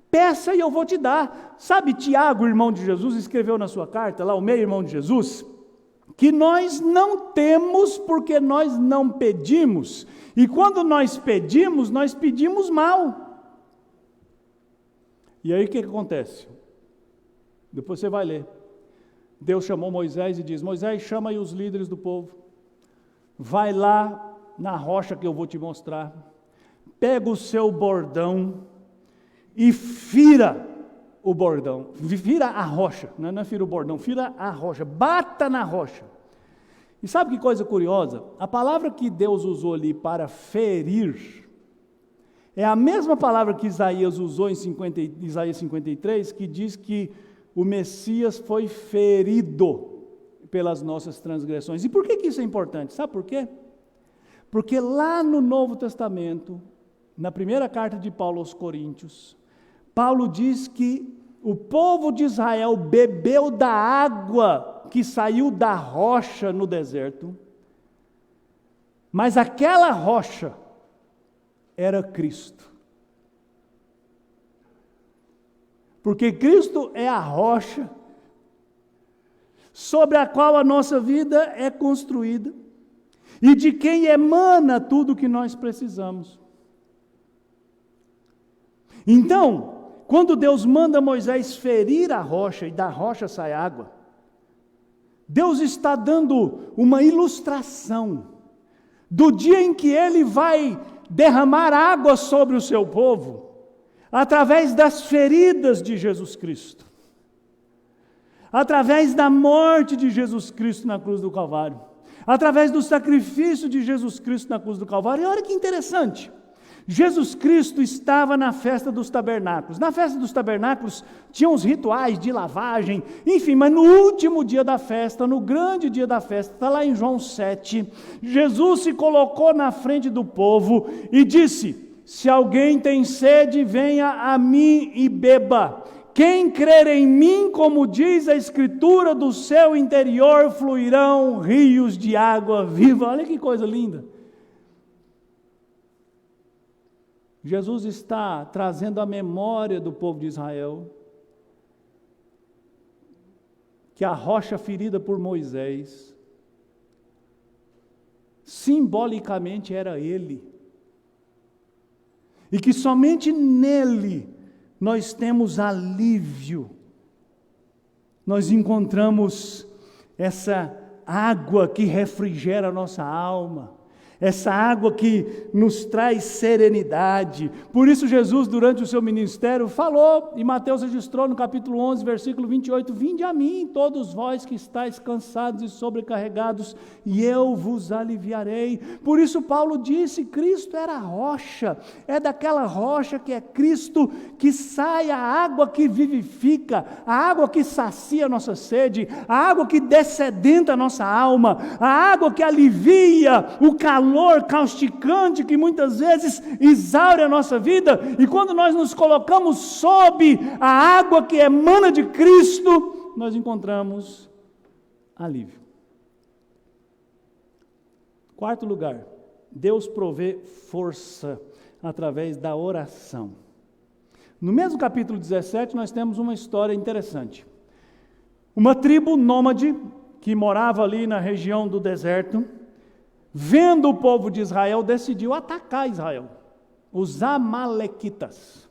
Peça e eu vou te dar. Sabe, Tiago, irmão de Jesus, escreveu na sua carta, lá o meio-irmão de Jesus, que nós não temos porque nós não pedimos. E quando nós pedimos mal. E aí o que acontece? Depois você vai ler. Deus chamou Moisés e diz: Moisés, chama aí os líderes do povo. Vai lá na rocha que eu vou te mostrar. Pega o seu bordão e fira o bordão. Fira a rocha. Não é fira o bordão, fira a rocha. Bata na rocha. E sabe que coisa curiosa? A palavra que Deus usou ali para ferir é a mesma palavra que Isaías usou em Isaías 53, que diz que o Messias foi ferido pelas nossas transgressões. E por que isso é importante? Sabe por quê? Porque lá no Novo Testamento, na primeira carta de Paulo aos Coríntios, Paulo diz que o povo de Israel bebeu da água que saiu da rocha no deserto, mas aquela rocha era Cristo. Porque Cristo é a rocha sobre a qual a nossa vida é construída e de quem emana tudo o que nós precisamos. Então, quando Deus manda Moisés ferir a rocha e da rocha sai água, Deus está dando uma ilustração do dia em que Ele vai derramar água sobre o seu povo, através das feridas de Jesus Cristo, através da morte de Jesus Cristo na cruz do Calvário, através do sacrifício de Jesus Cristo na cruz do Calvário. E olha que interessante, Jesus Cristo estava na festa dos tabernáculos. Na festa dos tabernáculos tinham os rituais de lavagem, enfim, mas no último dia da festa, no grande dia da festa, está lá em João 7, Jesus se colocou na frente do povo e disse: se alguém tem sede, venha a mim e beba. Quem crer em mim, como diz a Escritura, do seu interior fluirão rios de água viva. Olha que coisa linda. Jesus está trazendo a memória do povo de Israel que a rocha ferida por Moisés, simbolicamente era Ele. E que somente nele nós temos alívio, nós encontramos essa água que refrigera a nossa alma, essa água que nos traz serenidade. Por isso Jesus, durante o seu ministério, falou, e Mateus registrou no capítulo 11, versículo 28, vinde a mim, todos vós que estáis cansados e sobrecarregados, e eu vos aliviarei. Por isso Paulo disse, Cristo era a rocha, é daquela rocha que é Cristo, que sai a água que vivifica, a água que sacia a nossa sede, a água que dessedenta a nossa alma, a água que alivia o calor causticante que muitas vezes exaure a nossa vida, e quando nós nos colocamos sob a água que emana de Cristo, nós encontramos alívio. Quarto lugar, Deus provê força através da oração. No mesmo capítulo 17 nós temos uma história interessante. Uma tribo nômade que morava ali na região do deserto, vendo o povo de Israel, decidiu atacar Israel, os amalequitas.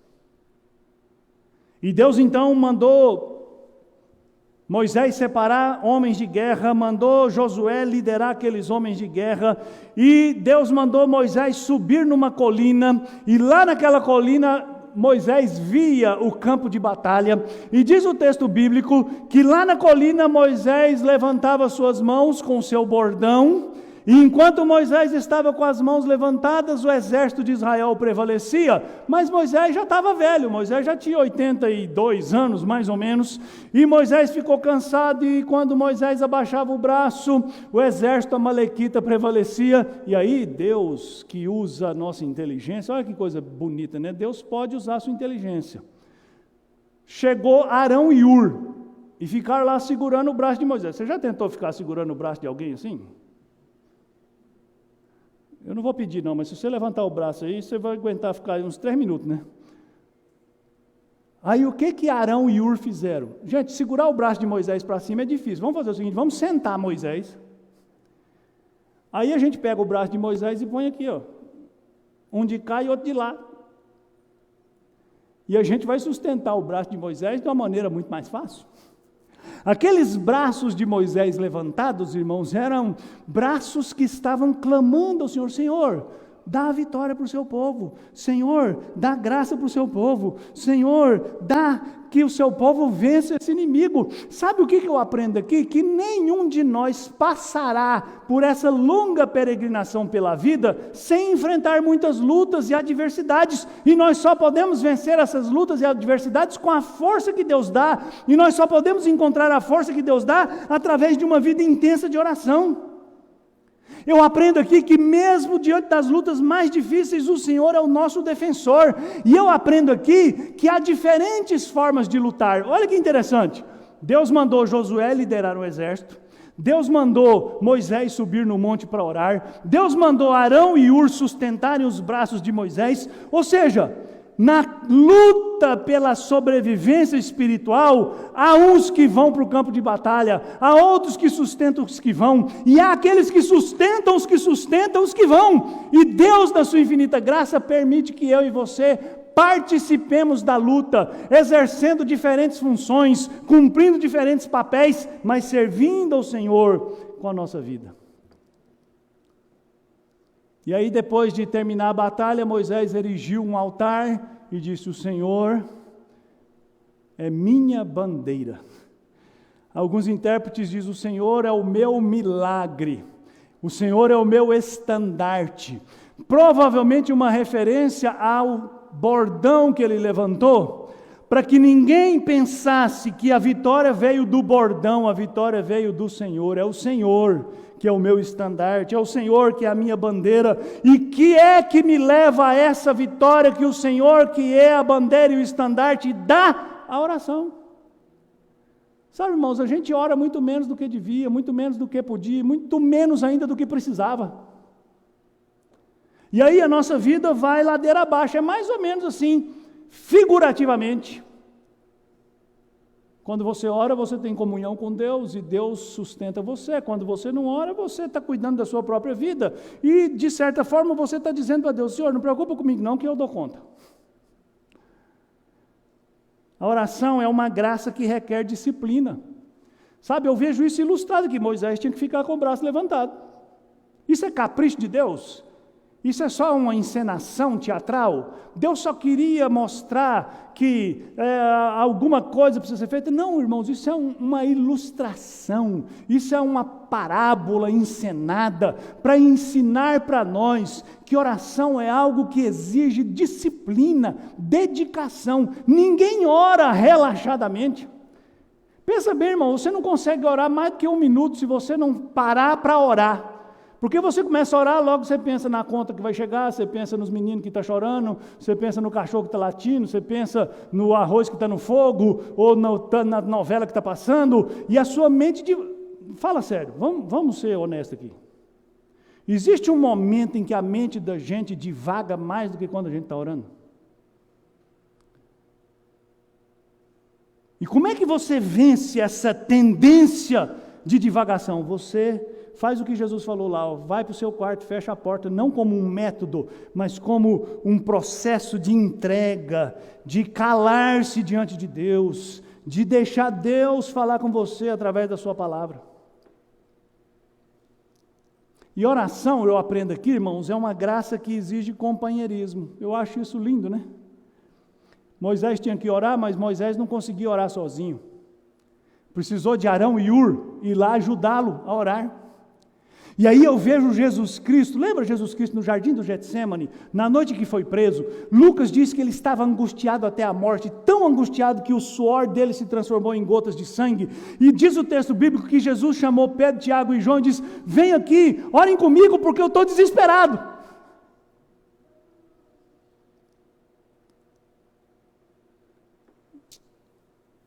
E Deus então mandou Moisés separar homens de guerra, mandou Josué liderar aqueles homens de guerra, e Deus mandou Moisés subir numa colina, e lá naquela colina Moisés via o campo de batalha, e diz o texto bíblico que lá na colina Moisés levantava suas mãos com o seu bordão, e enquanto Moisés estava com as mãos levantadas, o exército de Israel prevalecia, mas Moisés já estava velho, Moisés já tinha 82 anos mais ou menos, e Moisés ficou cansado, e quando Moisés abaixava o braço, o exército amalequita prevalecia, e aí Deus, que usa a nossa inteligência, olha que coisa bonita, né? Deus pode usar a sua inteligência. Chegou Arão e Hur, e ficaram lá segurando o braço de Moisés. Você já tentou ficar segurando o braço de alguém assim? Eu não vou pedir não, mas se você levantar o braço aí, você vai aguentar ficar aí uns 3 minutos, né? Aí o que Arão e Hur fizeram? Gente, segurar o braço de Moisés para cima é difícil. Vamos fazer o seguinte, vamos sentar Moisés. Aí a gente pega o braço de Moisés e põe aqui, ó. Um de cá e outro de lá. E a gente vai sustentar o braço de Moisés de uma maneira muito mais fácil. Aqueles braços de Moisés levantados, irmãos, eram braços que estavam clamando ao Senhor: Senhor, dá a vitória para o seu povo, Senhor, dá graça para o seu povo, Senhor, dá que o seu povo vença esse inimigo. Sabe o que eu aprendo aqui? Que nenhum de nós passará por essa longa peregrinação pela vida sem enfrentar muitas lutas e adversidades, e nós só podemos vencer essas lutas e adversidades com a força que Deus dá, e nós só podemos encontrar a força que Deus dá através de uma vida intensa de oração. Eu aprendo aqui que mesmo diante das lutas mais difíceis, o Senhor é o nosso defensor. E eu aprendo aqui que há diferentes formas de lutar. Olha que interessante. Deus mandou Josué liderar um exército. Deus mandou Moisés subir no monte para orar. Deus mandou Arão e Hur sustentarem os braços de Moisés. Ou seja, na luta pela sobrevivência espiritual, há uns que vão para o campo de batalha, há outros que sustentam os que vão, e há aqueles que sustentam os que vão, e Deus, na sua infinita graça, permite que eu e você participemos da luta, exercendo diferentes funções, cumprindo diferentes papéis, mas servindo ao Senhor com a nossa vida. E aí, depois de terminar a batalha, Moisés erigiu um altar e disse: o Senhor é minha bandeira. Alguns intérpretes dizem: o Senhor é o meu milagre, o Senhor é o meu estandarte. Provavelmente uma referência ao bordão que ele levantou, para que ninguém pensasse que a vitória veio do bordão, a vitória veio do Senhor. É o Senhor que é o meu estandarte, é o Senhor que é a minha bandeira. E que é que me leva a essa vitória? Que o Senhor, que é a bandeira e o estandarte, dá a oração. Sabe, irmãos, a gente ora muito menos do que devia, muito menos do que podia, muito menos ainda do que precisava. E aí a nossa vida vai ladeira abaixo, é mais ou menos assim, figurativamente. Quando você ora, você tem comunhão com Deus e Deus sustenta você. Quando você não ora, você está cuidando da sua própria vida. E, de certa forma, você está dizendo para Deus: Senhor, não preocupa comigo não, que eu dou conta. A oração é uma graça que requer disciplina. Sabe, eu vejo isso ilustrado, que Moisés tinha que ficar com o braço levantado. Isso é capricho de Deus? Isso é só uma encenação teatral? Deus só queria mostrar que alguma coisa precisa ser feita? Não, irmãos, isso é uma ilustração, isso é uma parábola encenada para ensinar para nós que oração é algo que exige disciplina, dedicação. Ninguém ora relaxadamente. Pensa bem, irmão, você não consegue orar mais do que 1 minuto se você não parar para orar. Porque você começa a orar, logo você pensa na conta que vai chegar, você pensa nos meninos que estão chorando, você pensa no cachorro que está latindo, você pensa no arroz que está no fogo, ou na novela que está passando, e a sua mente... Fala sério, vamos ser honestos aqui. Existe um momento em que a mente da gente divaga mais do que quando a gente está orando? E como é que você vence essa tendência de divagação? Você faz o que Jesus falou lá, ó, vai para o seu quarto, fecha a porta, não como um método, mas como um processo de entrega, de calar-se diante de Deus, de deixar Deus falar com você através da sua palavra. E oração, eu aprendo aqui, irmãos, é uma graça que exige companheirismo. Eu acho isso lindo, né? Moisés tinha que orar, mas Moisés não conseguia orar sozinho. Precisou de Arão e Hur ir lá ajudá-lo a orar. E aí eu vejo Jesus Cristo, lembra Jesus Cristo no jardim do Getsêmani, na noite que foi preso? Lucas diz que ele estava angustiado até a morte, tão angustiado que o suor dele se transformou em gotas de sangue. E diz o texto bíblico que Jesus chamou Pedro, Tiago e João e disse: vem aqui, orem comigo porque eu estou desesperado.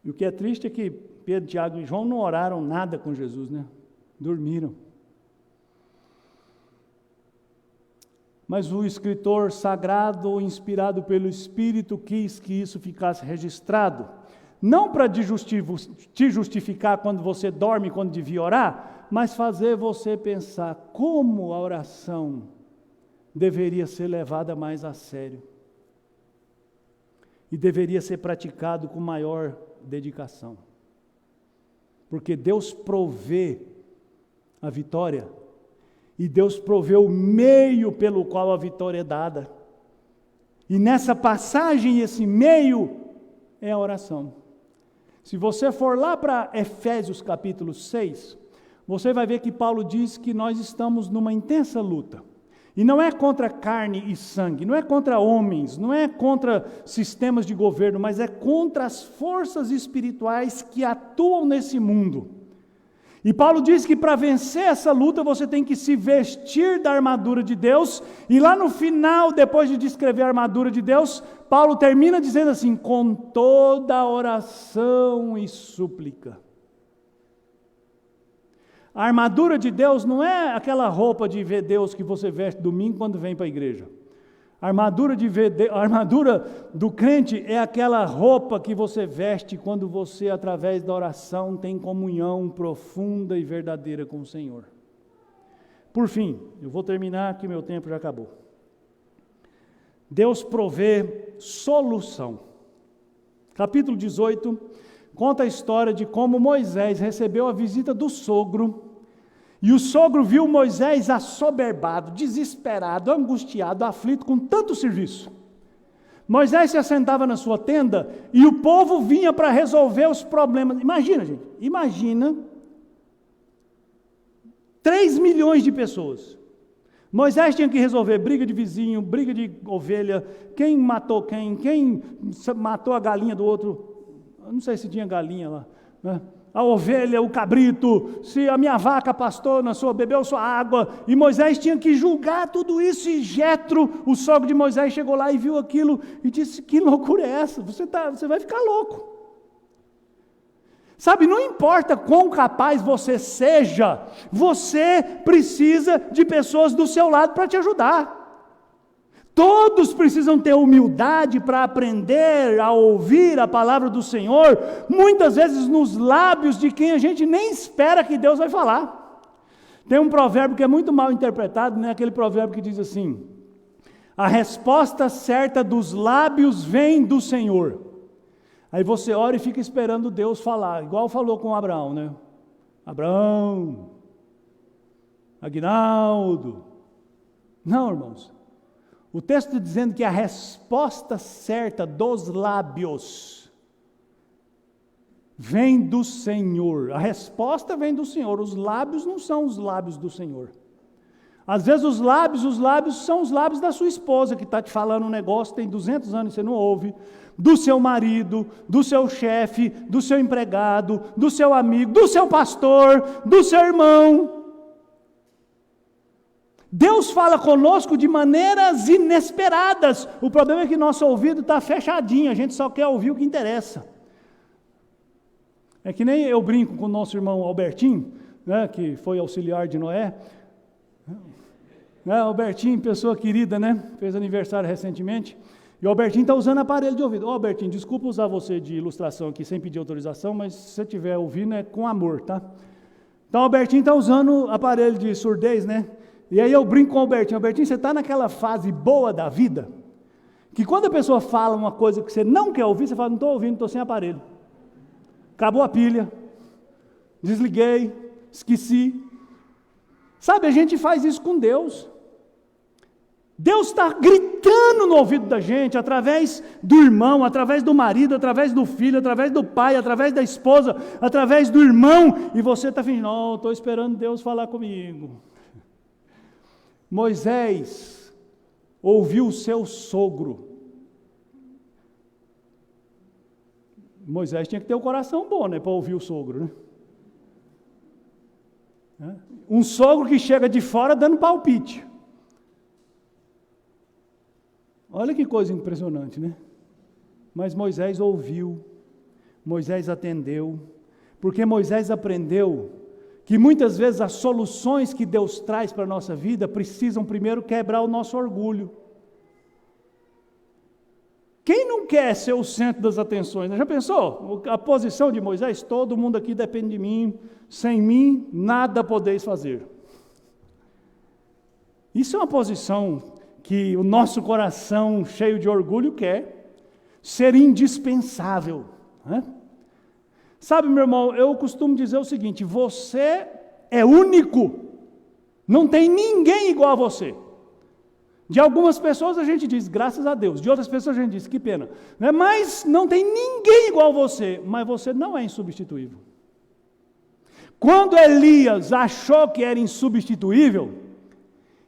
E o que é triste é que Pedro, Tiago e João não oraram nada com Jesus, né? Dormiram. Mas o escritor sagrado, inspirado pelo Espírito, quis que isso ficasse registrado. Não para te justificar quando você dorme, quando devia orar, mas fazer você pensar como a oração deveria ser levada mais a sério. E deveria ser praticado com maior dedicação. Porque Deus provê a vitória. E Deus proveu o meio pelo qual a vitória é dada. E nessa passagem, esse meio é a oração. Se você for lá para Efésios capítulo 6, você vai ver que Paulo diz que nós estamos numa intensa luta. E não é contra carne e sangue, não é contra homens, não é contra sistemas de governo, mas é contra as forças espirituais que atuam nesse mundo. E Paulo diz que para vencer essa luta você tem que se vestir da armadura de Deus, e lá no final, depois de descrever a armadura de Deus, Paulo termina dizendo assim: com toda oração e súplica. A armadura de Deus não é aquela roupa de ver Deus que você veste domingo quando vem para a igreja. A armadura do crente é aquela roupa que você veste quando você, através da oração, tem comunhão profunda e verdadeira com o Senhor. Por fim, eu vou terminar que meu tempo já acabou. Deus provê solução. Capítulo 18 conta a história de como Moisés recebeu a visita do sogro. E o sogro viu Moisés assoberbado, desesperado, angustiado, aflito com tanto serviço. Moisés se assentava na sua tenda e o povo vinha para resolver os problemas. Imagina, gente, imagina 3 milhões de pessoas. Moisés tinha que resolver briga de vizinho, briga de ovelha, quem matou quem matou a galinha do outro. Eu não sei se tinha galinha lá, né? A ovelha, o cabrito, se a minha vaca pastou bebeu sua água, e Moisés tinha que julgar tudo isso, e Jetro, o sogro de Moisés, chegou lá e viu aquilo, e disse: que loucura é essa? Você vai ficar louco. Sabe, não importa quão capaz você seja, você precisa de pessoas do seu lado para te ajudar. Todos precisam ter humildade para aprender a ouvir a palavra do Senhor, muitas vezes nos lábios de quem a gente nem espera que Deus vai falar. Tem um provérbio que é muito mal interpretado, né? Aquele provérbio que diz assim: a resposta certa dos lábios vem do Senhor. Aí você ora e fica esperando Deus falar, igual falou com Abraão, né? Abraão, Aguinaldo. Não, irmãos. O texto está dizendo que a resposta certa dos lábios vem do Senhor. A resposta vem do Senhor. Os lábios não são os lábios do Senhor. Às vezes os lábios são os lábios da sua esposa, que está te falando um negócio, tem 200 anos e você não ouve, do seu marido, do seu chefe, do seu empregado, do seu amigo, do seu pastor, do seu irmão. Deus fala conosco de maneiras inesperadas. O problema é que nosso ouvido está fechadinho, a gente só quer ouvir o que interessa. É que nem eu brinco com o nosso irmão Albertinho, né, que foi auxiliar de Noé. Albertinho, pessoa querida, né? Fez aniversário recentemente. E o Albertinho está usando aparelho de ouvido. Albertinho, desculpa usar você de ilustração aqui sem pedir autorização, mas se você estiver ouvindo é com amor, tá? Então o Albertinho está usando aparelho de surdez, né? E aí eu brinco com o Albertinho: Albertinho, você está naquela fase boa da vida, que quando a pessoa fala uma coisa que você não quer ouvir, você fala: não estou ouvindo, estou sem aparelho. acabou a pilha, desliguei, esqueci. Sabe, a gente faz isso com Deus. Deus está gritando no ouvido da gente, através do irmão, através do marido, através do filho, através do pai, através da esposa, através do irmão, e você está fingindo, não, estou esperando Deus falar comigo. Moisés ouviu o seu sogro. Moisés tinha que ter o coração bom, né, para ouvir o sogro, né? Um sogro que chega de fora dando palpite. Olha que coisa impressionante, né? Mas Moisés ouviu, Moisés atendeu, porque Moisés aprendeu que muitas vezes as soluções que Deus traz para a nossa vida precisam primeiro quebrar o nosso orgulho. Quem não quer ser o centro das atenções? Já pensou? A posição de Moisés, todo mundo aqui depende de mim, sem mim nada podeis fazer. Isso é uma posição que o nosso coração cheio de orgulho quer, ser indispensável, né? Sabe, meu irmão, eu costumo dizer o seguinte, você é único, não tem ninguém igual a você. De algumas pessoas a gente diz, graças a Deus, de outras pessoas a gente diz, que pena, né? Mas não tem ninguém igual a você, mas você não é insubstituível. Quando Elias achou que era insubstituível,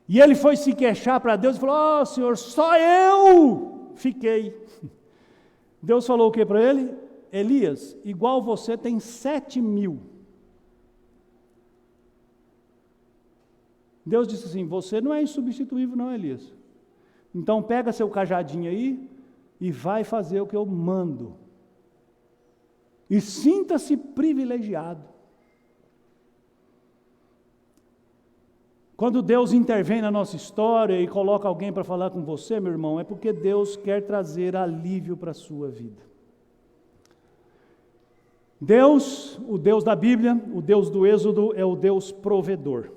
e ele foi se queixar para Deus e falou, Senhor, só eu fiquei. Deus falou o que para ele? Elias, igual você tem 7.000. Deus disse assim, você não é insubstituível não, Elias. Então pega seu cajadinho aí e vai fazer o que eu mando. E sinta-se privilegiado. Quando Deus intervém na nossa história e coloca alguém para falar com você, meu irmão, é porque Deus quer trazer alívio para a sua vida. Deus, o Deus da Bíblia, o Deus do Êxodo, é o Deus provedor.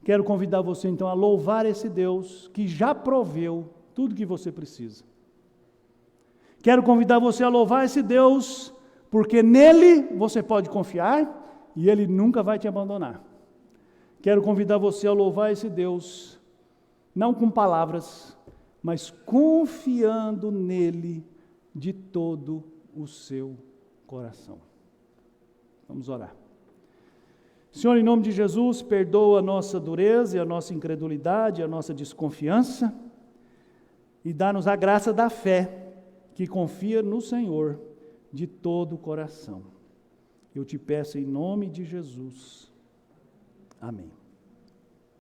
Quero convidar você então a louvar esse Deus que já proveu tudo que você precisa. Quero convidar você a louvar esse Deus, porque nele você pode confiar e ele nunca vai te abandonar. Quero convidar você a louvar esse Deus, não com palavras, mas confiando nele de todo o seu coração. Vamos orar. Senhor, em nome de Jesus, perdoa a nossa dureza e a nossa incredulidade, a nossa desconfiança, e dá-nos a graça da fé, que confia no Senhor de todo o coração. Eu te peço em nome de Jesus. Amém.